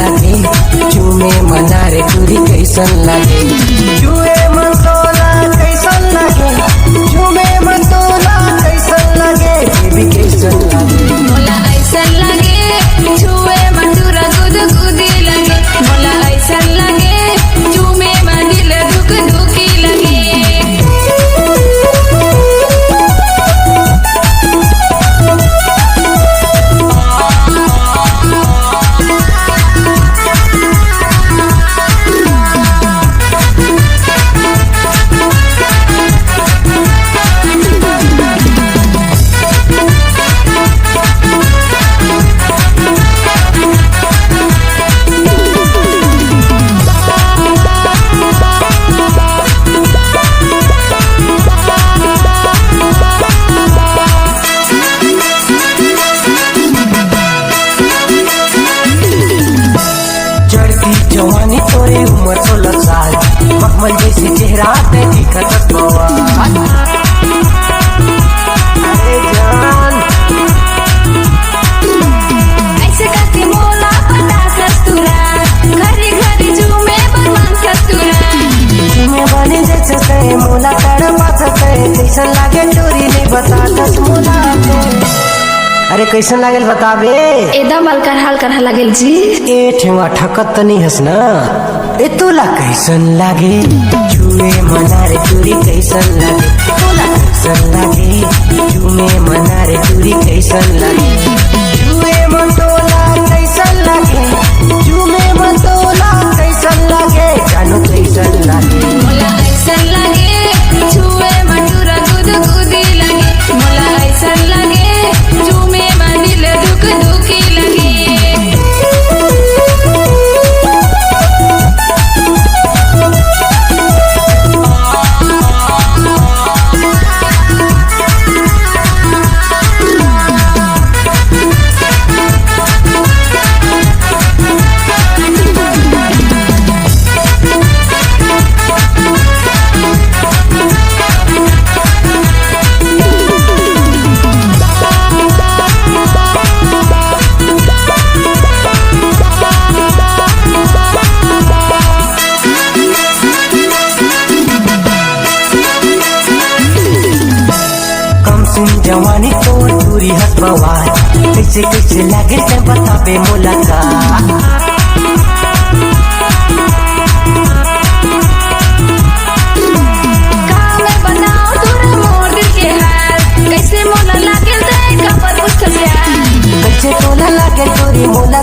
लागे चूमे मना रे चूरी कैसन लागे चूहे मन तोला कैसन लागे चूमे मन तोला कैसन लागे बेबी कैसन लागे मोला ऐसन लगे छुए मधुरा गुद गुदी लगे मोला ऐसन लगे चूमे दिल धुक धुकी लगे जवानी तोरे उम्र 16 साल मखमल जैसे चेहरा पे दिखत बवाल अरे जान ऐसे करके मोला पता कस्तूरा घरी घरी चूमे बरमान कस्तूरा चूमे बने जैसे ते मोला तड़पात ते कैसन लागे चोरी नहीं बतात मोला अरे कैसन लागल बताबे एकदम हल्का लागल जी ए ठेंगा ठकत तो नहीं हंस ना ए तोला कैसन लागे चूमे मना रे चूरी कैसन लागे तोला कैसन लागे चूमे मना रे चूरी कैसन लागे चूमे मन तोला कैसन लागे चूमे मन तोला कैसन लागे जानो कैसन लागे मोला ऐसन लगे छुए मधुरा गुद गुदी लगे मोला ऐसन लगे चूमे दिल धुक धुकी लगे जवानी तो दूरी हस बवाल कैसे कैसे लागे ते बताबे मोला का बनाओ तोरा मोर दिल के हाल कैसे मोला लागे ते कबर उठ प्यार कैसे तोला लागे तोरी मोला